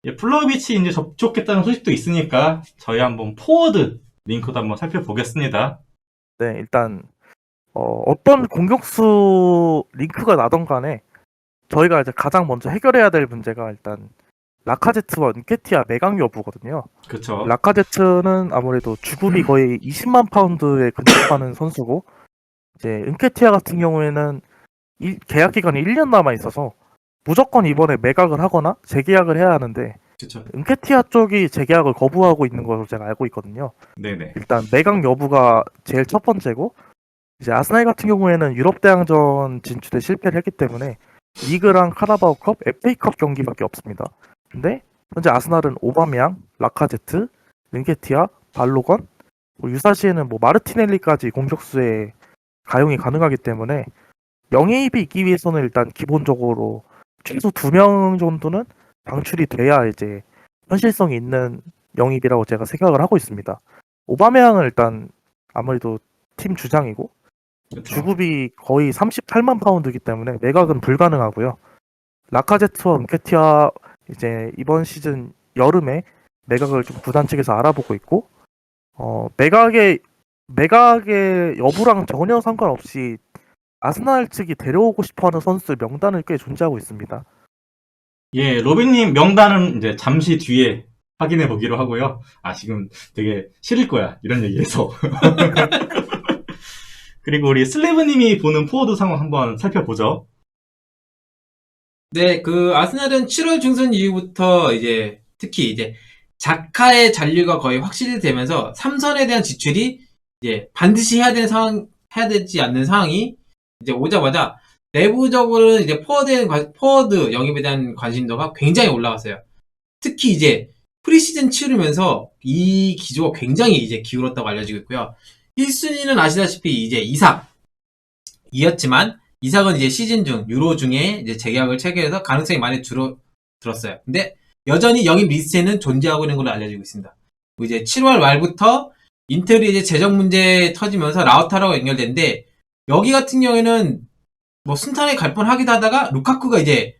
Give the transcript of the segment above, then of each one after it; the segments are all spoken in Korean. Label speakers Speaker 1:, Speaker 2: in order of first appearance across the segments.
Speaker 1: 예, 플라우비치 이제 접촉했다는 소식도 있으니까 저희 한번 포워드 링크도 한번 살펴보겠습니다.
Speaker 2: 네, 일단 어떤 공격수 링크가 나던 간에 저희가 이제 가장 먼저 해결해야 될 문제가 일단 라카제트와 은케티아 매각 여부거든요.
Speaker 1: 그쵸?
Speaker 2: 라카제트는 아무래도 주급이 거의 20만 파운드에 근접하는 선수고, 이제 은케티아 같은 경우에는 계약 기간이 1년 남아 있어서 무조건 이번에 매각을 하거나 재계약을 해야 하는데,
Speaker 1: 그쵸?
Speaker 2: 은케티아 쪽이 재계약을 거부하고 있는 것으로 제가 알고 있거든요.
Speaker 1: 네네.
Speaker 2: 일단 매각 여부가 제일 첫 번째고, 이제 아스날 같은 경우에는 유럽 대항전 진출에 실패를 했기 때문에 리그랑 카라바오컵, FA컵 경기밖에 없습니다. 근데 현재 아스날은 오바메양, 라카제트, 른케티아, 발로건, 유사시에는 뭐 마르티넬리까지 공격수에 가용이 가능하기 때문에 영입이 있기 위해서는 일단 기본적으로 최소 2명 정도는 방출이 돼야 이제 현실성이 있는 영입이라고 제가 생각을 하고 있습니다. 오바메양은 일단 아무래도 팀 주장이고
Speaker 1: 그쵸?
Speaker 2: 주급이 거의 38만 파운드이기 때문에 매각은 불가능하고요. 라카제트와 은케티아 이제 이번 시즌 여름에 매각을 좀 구단 측에서 알아보고 있고, 매각의 여부랑 전혀 상관없이 아스날 측이 데려오고 싶어하는 선수들 명단을 꽤 존재하고 있습니다.
Speaker 1: 예, 로빈님 명단은 이제 잠시 뒤에 확인해 보기로 하고요. 아, 지금 되게 싫을 거야. 이런 얘기해서. 그리고 우리 슬레브님이 보는 포워드 상황 한번 살펴보죠.
Speaker 3: 네, 아스날은 7월 중순 이후부터 이제, 특히 이제, 자카의 잔류가 거의 확실히 되면서, 삼선에 대한 지출이 이제, 반드시 해야 되는 상황, 해야 되지 않는 상황이 이제 오자마자, 내부적으로는 이제 포워드 영입에 대한 관심도가 굉장히 올라갔어요. 특히 이제, 프리시즌 치르면서 이 기조가 굉장히 이제 기울었다고 알려지고 있고요. 1순위는 아시다시피 이제 이삭이었지만, 이삭은 이제 시즌 중, 유로 중에 이제 재계약을 체결해서 가능성이 많이 줄어들었어요. 근데 여전히 영입 리스트에는 존재하고 있는 걸로 알려지고 있습니다. 이제 7월 말부터 인텔이 이제 재정 문제 터지면서 라우타로가 연결됐는데, 여기 같은 경우에는 뭐 순탄하게 갈 뻔하기도 하다가 루카쿠가 이제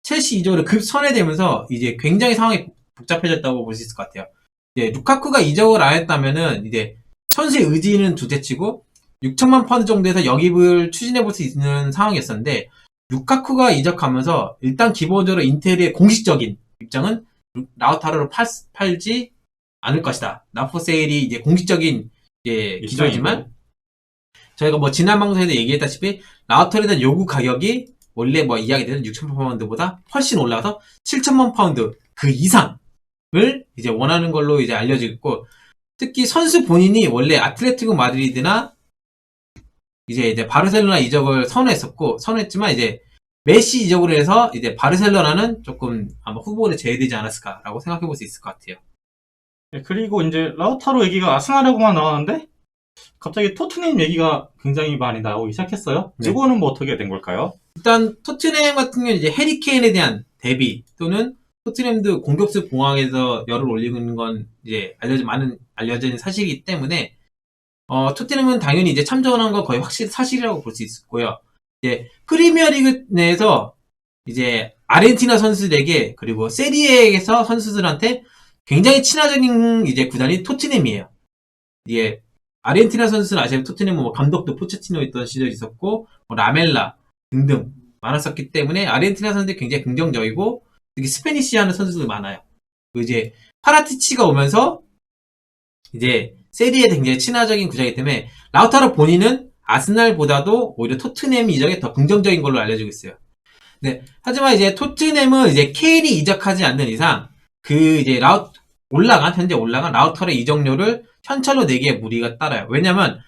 Speaker 3: 첼시 이적으로 급 선회되면서 이제 굉장히 상황이 복잡해졌다고 볼 수 있을 것 같아요. 이제 루카쿠가 이적을 안 했다면은 이제 선수의 의지는 둘째치고 6천만 파운드 정도에서 영입을 추진해 볼 수 있는 상황이었었는데, 루카쿠가 이적하면서 일단 기본적으로 인텔의 공식적인 입장은 라우타로를 팔지 않을 것이다. 나포세일이 이제 공식적인 이제 기조지만, 저희가 뭐 지난 방송에도 얘기했다시피 라우타로에 대한 요구 가격이 원래 뭐 이야기되는 6천만 파운드보다 훨씬 올라가서 7천만 파운드 그 이상을 이제 원하는 걸로 이제 알려지고 있고, 특히 선수 본인이 원래 아틀레티코 마드리드나 이제 바르셀로나 이적을 선호했지만 이제 메시 이적으로 해서 이제 바르셀로나는 조금 아마 후보에 제외되지 않았을까라고 생각해 볼 수 있을 것 같아요.
Speaker 1: 예, 그리고 이제 라우타로 얘기가 아스날하고만 나왔는데 갑자기 토트넘 얘기가 굉장히 많이 나오기 시작했어요.
Speaker 3: 네.
Speaker 1: 이거는 뭐 어떻게 된 걸까요?
Speaker 3: 일단 토트넘 같은 경우는 이제 해리 케인에 대한 대비 또는 토트넘도 공격수 봉황에서 열을 올리고 있는 건 이제 많은 알려진 사실이기 때문에 토트넘은 당연히 이제 참전한 건 거의 확실 사실이라고 볼 수 있고요. 이제 프리미어리그 내에서 이제 아르헨티나 선수들에게 그리고 세리에에서 선수들한테 굉장히 친화적인 이제 구단이 토트넘이에요. 이게 아르헨티나 선수는 아시아는 토트넘은 뭐 감독도 포체티노 있던 시절이 있었고 뭐 라멜라 등등 많았었기 때문에 아르헨티나 선수들이 굉장히 긍정적이고 특히 스페니쉬하는 선수들 많아요. 이제 파라티치가 오면서 이제 세리에 굉장히 친화적인 구장이기 때문에 라우타로 본인은 아스날보다도 오히려 토트넘 이적에 더 긍정적인 걸로 알려지고 있어요. 네. 하지만 이제 토트넘은 이제 케인이 이적하지 않는 이상 이제 현재 올라간 라우타로의 이적료를 현찰로 내기에 무리가 따라요. 왜냐면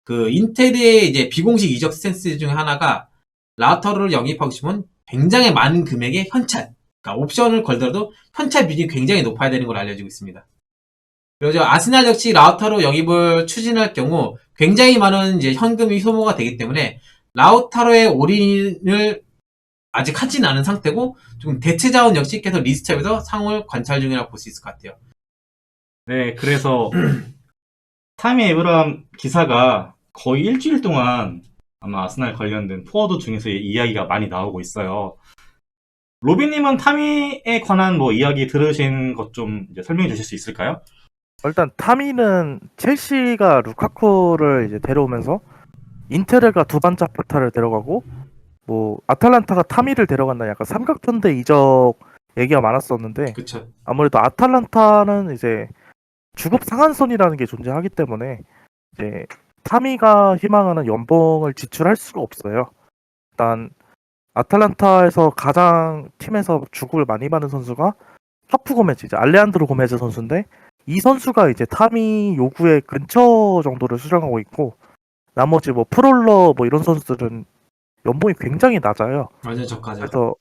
Speaker 3: 인텔의 이제 비공식 이적 스탠스 중에 하나가 라우타로를 영입하고 싶으면 굉장히 많은 금액의 현찰, 그러니까 옵션을 걸더라도 현찰 비중이 굉장히 높아야 되는 걸로 알려지고 있습니다. 그리고 아스날 역시 라우타로 영입을 추진할 경우 굉장히 많은 이제 현금이 소모가 되기 때문에 라우타로의 올인을 아직 하진 않은 상태고 조금 대체 자원 역시 계속 리스트업에서 상황을 관찰 중이라고 볼 수 있을 것 같아요.
Speaker 1: 네, 그래서 타미 에브람 기사가 거의 일주일 동안 아마 아스날 관련된 포워드 중에서 이야기가 많이 나오고 있어요. 로빈님은 타미에 관한 뭐 이야기 들으신 것 좀 설명해 주실 수 있을까요?
Speaker 2: 일단 타미는 첼시가 루카쿠를 이제 데려오면서 인테르가 두반자 포타를 데려가고 뭐 아탈란타가 타미를 데려간다 약간 삼각편대 이적 얘기가 많았었는데
Speaker 3: 그쵸.
Speaker 2: 아무래도 아탈란타는 이제 주급 상한선이라는 게 존재하기 때문에 이제 타미가 희망하는 연봉을 지출할 수가 없어요. 일단 아탈란타에서 가장 팀에서 주급을 많이 받는 선수가 하프 고메즈, 이제 알레한드로 고메즈 선수인데 이 선수가 이제 타미 요구의 근처 정도를 수령하고 있고 나머지 뭐 프롤러 뭐 이런 선수들은 연봉이 굉장히 낮아요.
Speaker 3: 완전 적하죠.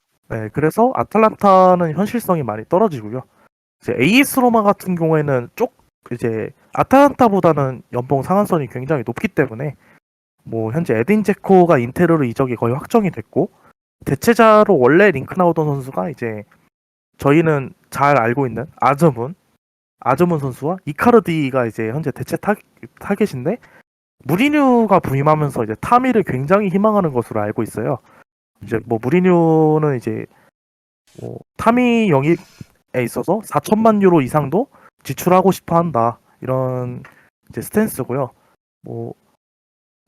Speaker 2: 그래서 아탈란타는 현실성이 많이 떨어지고요. 이제 AS 로마 같은 경우에는 이제 아탈란타보다는 연봉 상한선이 굉장히 높기 때문에 뭐 현재 에딘 제코가 인테르로 이적이 거의 확정이 됐고 대체자로 원래 링크 나오던 선수가 이제 저희는 잘 알고 있는 아즈문 선수와 이카르디가 이제 현재 대체 타겟인데 무리뉴가 부임하면서 이제 타미를 굉장히 희망하는 것으로 알고 있어요. 이제 뭐 무리뉴는 이제 뭐 타미 영입에 있어서 4천만 유로 이상도 지출하고 싶어 한다. 이런 이제 스탠스고요. 뭐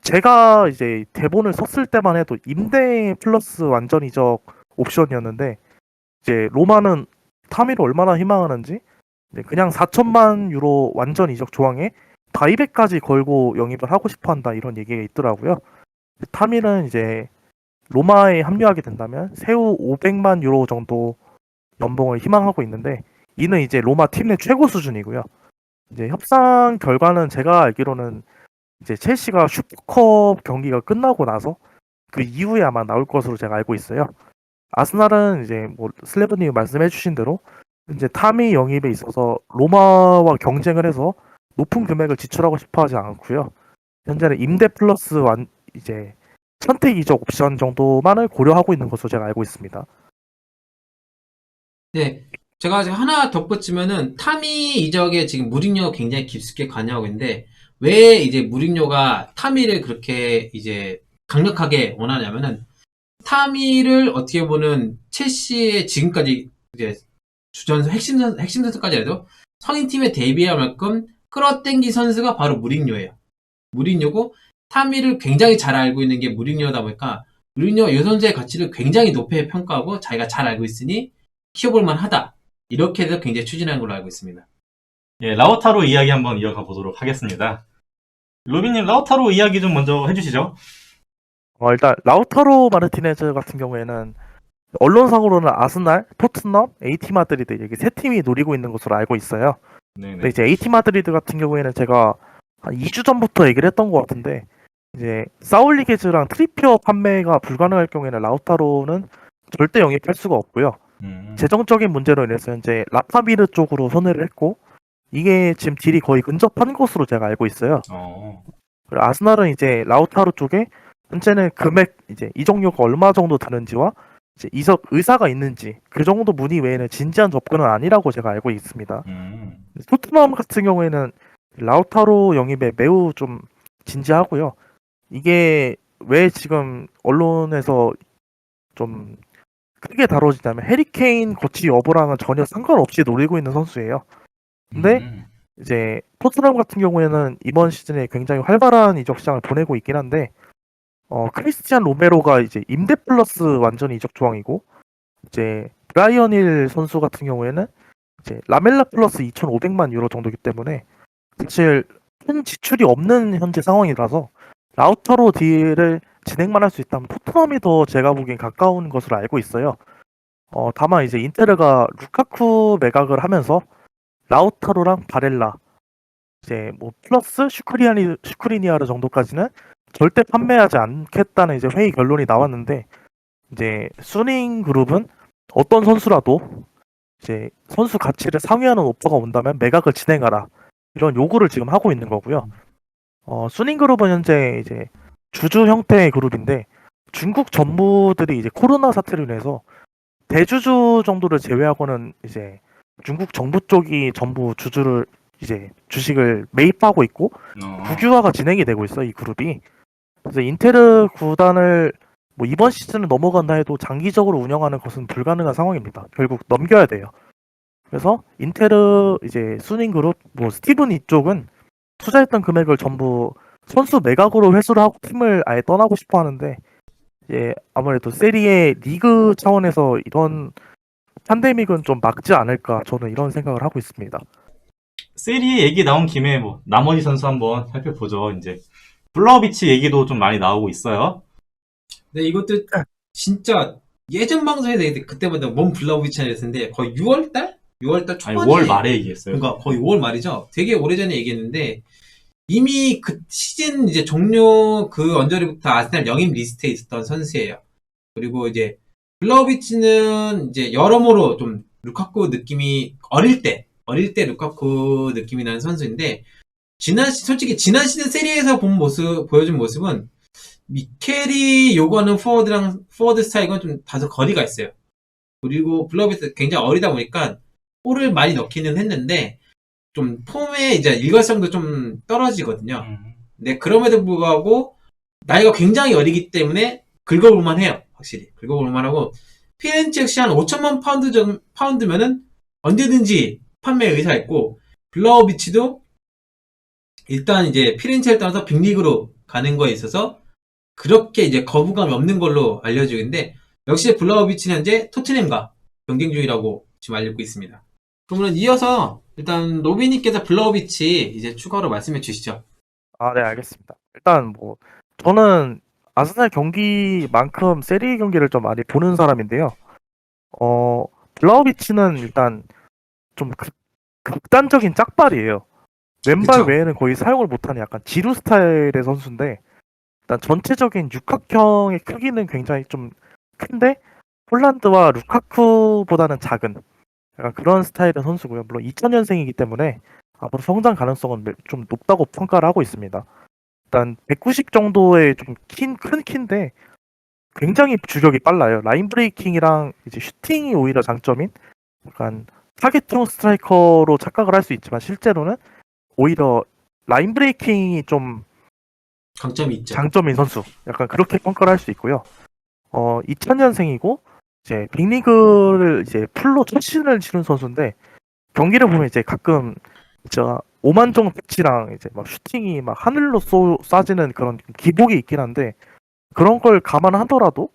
Speaker 2: 제가 이제 대본을 썼을 때만 해도 임대 플러스 완전 이적 옵션이었는데 이제 로마는 타미를 얼마나 희망하는지 그냥 4천만 유로 완전 이적 조항에 바이백까지 걸고 영입을 하고 싶어 한다 이런 얘기가 있더라고요. 타미는 이제 로마에 합류하게 된다면 세후 500만 유로 정도 연봉을 희망하고 있는데 이는 이제 로마 팀 내 최고 수준이고요. 이제 협상 결과는 제가 알기로는 이제 첼시가 슈퍼컵 경기가 끝나고 나서 그 이후에 아마 나올 것으로 제가 알고 있어요. 아스날은 이제 뭐 슬레브님이 말씀해주신 대로 이제 타미 영입에 있어서 로마와 경쟁을 해서 높은 금액을 지출하고 싶어하지 않고요. 현재는 임대 플러스 이제 선택 이적 옵션 정도만을 고려하고 있는 것으로 제가 알고 있습니다.
Speaker 3: 네. 제가 지금 하나 덧붙이면은 타미 이적에 지금 무리뉴가 굉장히 깊숙이 관여하고 있는데 왜 이제 무리뉴가 타미를 그렇게 이제 강력하게 원하냐면은 타미를 어떻게 보는 첼시의 지금까지 이제 주전 핵심 선수까지 해도 성인팀에 데뷔할 만큼 끌어당긴 선수가 바로 무리뉴예요. 무리뉴고 타미를 굉장히 잘 알고 있는 게 무리뉴다 보니까 무리뉴가 이 선수의 가치를 굉장히 높게 평가하고 자기가 잘 알고 있으니 키워볼 만하다. 이렇게 해서 굉장히 추진한 걸로 알고 있습니다.
Speaker 1: 예, 라우타로 이야기 한번 이어가 보도록 하겠습니다. 로빈님, 라우타로 이야기 좀 먼저 해주시죠.
Speaker 2: 일단 라우타로 마르티네즈 같은 경우에는 언론상으로는 아스날, 토트넘, AT 마드리드 이렇게 세 팀이 노리고 있는 것으로 알고 있어요. 근데
Speaker 1: 네네.
Speaker 2: 이제 AT 마드리드 같은 경우에는 제가 한 2주 전부터 얘기를 했던 것 같은데 이제 사울리게즈랑 트리피어 판매가 불가능할 경우에는 라우타로는 절대 영입할 수가 없고요. 재정적인 문제로 인해서 현재 라파비르 쪽으로 손해를 했고 이게 지금 딜이 거의 근접한 것으로 제가 알고 있어요. 그리고 아스날은 이제 라우타로 쪽에 현재는 금액 이제 이적료가 얼마 정도 드는지와 이제 이적 의사가 있는지 그 정도 문의 외에는 진지한 접근은 아니라고 제가 알고 있습니다. 토트넘 같은 경우에는 라우타로 영입에 매우 좀 진지하고요. 이게 왜 지금 언론에서 좀 크게 다뤄지냐면 해리케인 거치 여부랑은 전혀 상관없이 노리고 있는 선수예요. 근데 이제 토트넘 같은 경우에는 이번 시즌에 굉장히 활발한 이적 시장을 보내고 있긴 한데 크리스티안 로메로가 이제 임대 플러스 완전 이적 조항이고 이제 브라이언 힐 선수 같은 경우에는 이제 라멜라 플러스 2,500만 유로 정도이기 때문에 사실 큰 지출이 없는 현재 상황이라서 라우타로 딜을 진행만 할 수 있다면 토트넘이 더 제가 보기엔 가까운 것으로 알고 있어요. 다만 이제 인테르가 루카쿠 매각을 하면서 라우타로랑 바렐라 이제 뭐 플러스 슈크리니아르 정도까지는 절대 판매하지 않겠다는 이제 회의 결론이 나왔는데 이제 수닝 그룹은 어떤 선수라도 이제 선수 가치를 상회하는 오퍼가 온다면 매각을 진행하라 이런 요구를 지금 하고 있는 거고요. 수닝 그룹은 현재 이제 주주 형태의 그룹인데 중국 전무들이 이제 코로나 사태로 인해서 대주주 정도를 제외하고는 이제 중국 정부 쪽이 전부 주주를 이제 주식을 매입하고 있고 국유화가 진행이 되고 있어 이 그룹이. 그래서 인테르 구단을 뭐 이번 시즌은 넘어간다 해도 장기적으로 운영하는 것은 불가능한 상황입니다. 결국 넘겨야 돼요. 그래서 인테르 이제 수닝 그룹 뭐 스티븐 이쪽은 투자했던 금액을 전부 선수 매각으로 회수를 하고 팀을 아예 떠나고 싶어 하는데 이제 아무래도 세리에 리그 차원에서 이런 팬데믹은 좀 막지 않을까 저는 이런 생각을 하고 있습니다.
Speaker 1: 세리에 얘기 나온 김에 뭐 나머지 선수 한번 살펴보죠. 이제 블라우비치 얘기도 좀 많이 나오고 있어요.
Speaker 3: 근데 이것도 진짜 예전 방송에서 그때마다 뭔 블라우비치 했는데 거의 6월달? 6월달
Speaker 1: 아니
Speaker 3: 초반에
Speaker 1: 5월 말에 얘기했어요.
Speaker 3: 그러니까 거의 5월 말이죠. 되게 오래전에 얘기했는데 이미 그 시즌 이제 종료 그 언저리부터 아스날 영입 리스트에 있었던 선수예요. 그리고 이제 블라우비치는 이제 여러모로 좀 루카쿠 느낌이 어릴 때 루카쿠 느낌이 나는 선수인데 솔직히 지난 시즌 세리에서 보여준 모습은 미켈이 요구하는 포워드 스타일과 좀 다소 거리가 있어요. 그리고 블라우비치 굉장히 어리다 보니까 골을 많이 넣기는 했는데 좀 폼의 이제 일관성도 좀 떨어지거든요. 근데 그럼에도 불구하고 나이가 굉장히 어리기 때문에 긁어볼만 해요. 확실히 긁어볼만 하고 피렌체 역시 한 5천만 파운드면은 언제든지 판매 의사 있고 블라우비치도 일단 이제 피렌체를 떠나서 빅리그로 가는 거에 있어서 그렇게 이제 거부감이 없는 걸로 알려지고 있는데 역시 블라우비치는 현재 토트넘과 경쟁 중이라고 지금 알려고 있습니다. 그러면 이어서 일단 로비님께서 블라우비치 이제 추가로 말씀해 주시죠.
Speaker 2: 아, 네, 알겠습니다. 일단 뭐 저는 아스날 경기만큼 세리에 경기를 좀 많이 보는 사람인데요. 블라우비치는 일단 좀 극단적인 짝발이에요. 왼발
Speaker 3: 그쵸.
Speaker 2: 외에는 거의 사용을 못하는 약간 지루 스타일의 선수인데 일단 전체적인 육각형의 크기는 굉장히 좀 큰데 홀란드와 루카쿠보다는 작은 약간 그런 스타일의 선수고요. 물론 2000년생이기 때문에 앞으로 성장 가능성은 좀 높다고 평가를 하고 있습니다. 일단 190 정도의 좀 큰 키인데 굉장히 주력이 빨라요. 라인 브레이킹이랑 이제 슈팅이 오히려 장점인 약간 타겟형 스트라이커로 착각을 할 수 있지만 실제로는 오히려 라인 브레이킹이 좀
Speaker 3: 강점이 있죠.
Speaker 2: 장점인 선수. 약간 그렇게 평가를 할 수 있고요. 2000년생이고 이제 빅리그를 이제 풀로 첫 시즌을 치른 선수인데 경기를 보면 이제 가끔 진짜 오만정 패치랑 이제 막 슈팅이 막 하늘로 쏴지는 그런 기복이 있긴 한데 그런 걸 감안하더라도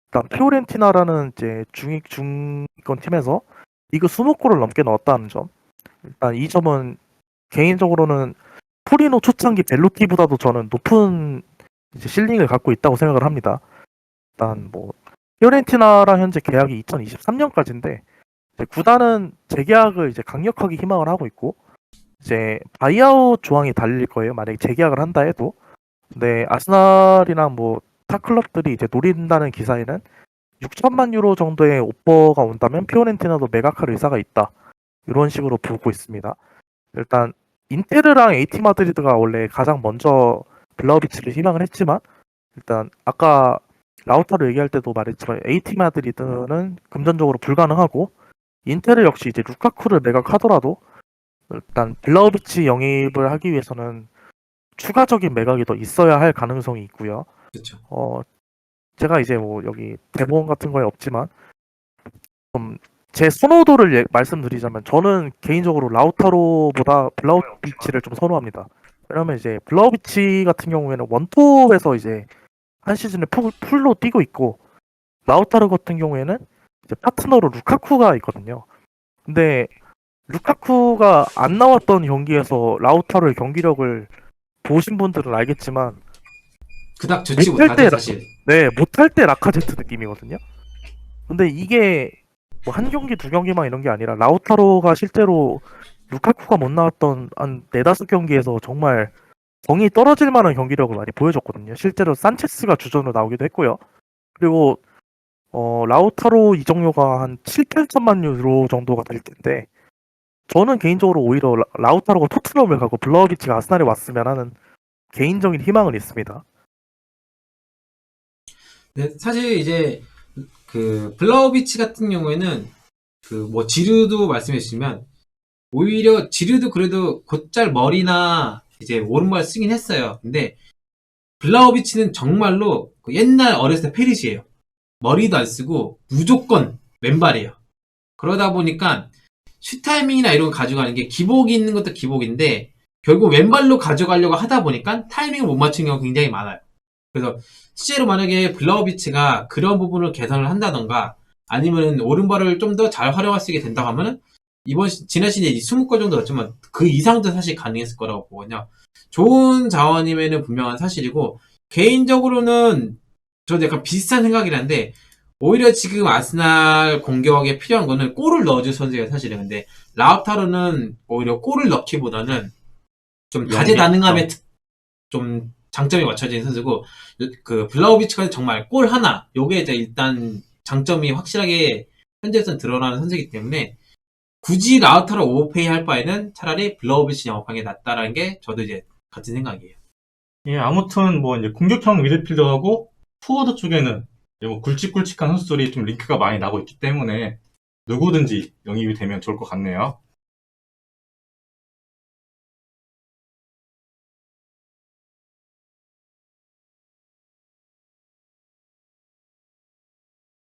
Speaker 2: 일단 피오렌티나라는 이제 중위권 팀에서 리그 20골을 넘게 넣었다는 점. 일단 이 점은 개인적으로는 토리노 초창기 벨로티보다도 저는 높은 이제 실링을 갖고 있다고 생각을 합니다. 일단 뭐 피오렌티나랑 현재 계약이 2023년까지인데 구단은 재계약을 이제 강력하게 희망을 하고 있고 이제 바이아웃 조항이 달릴 거예요. 만약에 재계약을 한다 해도. 근데 아스날이나 뭐 타 클럽들이 이제 노린다는 기사에는 6천만 유로 정도의 오퍼가 온다면 피오렌티나도 매각할 의사가 있다. 이런 식으로 보고 있습니다. 일단 인테르랑 AT 마드리드가 원래 가장 먼저 블라우비치를 희망을 했지만 일단 아까 라우타로 얘기할 때도 말했지만 AT 마드리드는 금전적으로 불가능하고 인테르 역시 이제 루카쿠를 매각하더라도 일단 블라우비치 영입을 하기 위해서는 추가적인 매각이 더 있어야 할 가능성이 있고요.
Speaker 3: 그렇죠.
Speaker 2: 제가 이제 뭐 여기 대본 같은 거에 없지만 좀 제 선호도를 말씀드리자면 저는 개인적으로 라우타로보다 블라우비치를 좀 선호합니다. 왜냐면 이제 블라우비치 같은 경우에는 원톱에서 이제 한 시즌에 풀로 뛰고 있고 라우타로 같은 경우에는 이제 파트너로 루카쿠가 있거든요. 근데 루카쿠가 안 나왔던 경기에서 라우타로의 경기력을 보신 분들은 알겠지만
Speaker 3: 그닥 좋지
Speaker 2: 못할
Speaker 3: 못하죠
Speaker 2: 때
Speaker 3: 사실.
Speaker 2: 네, 못할 때 라카제트 느낌이거든요. 근데 이게 뭐 한 경기 두 경기만 이런 게 아니라 라우타로가 실제로 루카쿠가 못 나왔던 한 네다섯 경기에서 정말 정이 떨어질 만한 경기력을 많이 보여줬거든요. 실제로 산체스가 주전으로 나오기도 했고요. 그리고 라우타로 이적료가 한 7, 8천만 유로 정도가 될 텐데 저는 개인적으로 오히려 라우타로가 토트넘을 가고 블라우비치가 아스날에 왔으면 하는 개인적인 희망은 있습니다.
Speaker 3: 네, 사실 이제 그 블라우비치 같은 경우에는 그 뭐 지르도 말씀해 주시면 오히려 지르도 그래도 곧잘 머리나 이제 오른발 쓰긴 했어요. 근데 블라우비치는 정말로 그 옛날 어렸을 때 페리시예요. 머리도 안 쓰고 무조건 왼발이에요. 그러다 보니까 슛 타이밍이나 이런 거 가져가는 게 기복이 있는 것도 기복인데 결국 왼발로 가져가려고 하다 보니까 타이밍을 못 맞추는 경우가 굉장히 많아요. 그래서 실제로 만약에 블라우비치가 그런 부분을 개선을 한다던가 아니면 오른발을 좀 더 잘 활용할 수 있게 된다고 하면은 지난 시즌에 20골 정도 넣었지만 그 이상도 사실 가능했을 거라고 보거든요. 좋은 자원임에는 분명한 사실이고 개인적으로는 저도 약간 비슷한 생각이긴 한데 오히려 지금 아스날 공격에 필요한 거는 골을 넣어줄 선수가 사실은 근데 라우타로는 오히려 골을 넣기보다는 좀 다재다능함에 좀 장점이 맞춰진 선수고 그 블라우비치가 정말 골 하나 요게 이제 일단 장점이 확실하게 현재에서는 드러나는 선수이기 때문에 굳이 라우타로 오버페이 할 바에는 차라리 블라우비치 영업하는 게 낫다라는 게 저도 이제 같은 생각이에요.
Speaker 1: 예, 아무튼 뭐 이제 공격형 미드필더하고 포워드 쪽에는 이제 뭐 굵직굵직한 선수들이 좀 링크가 많이 나고 있기 때문에 누구든지 영입이 되면 좋을 것 같네요.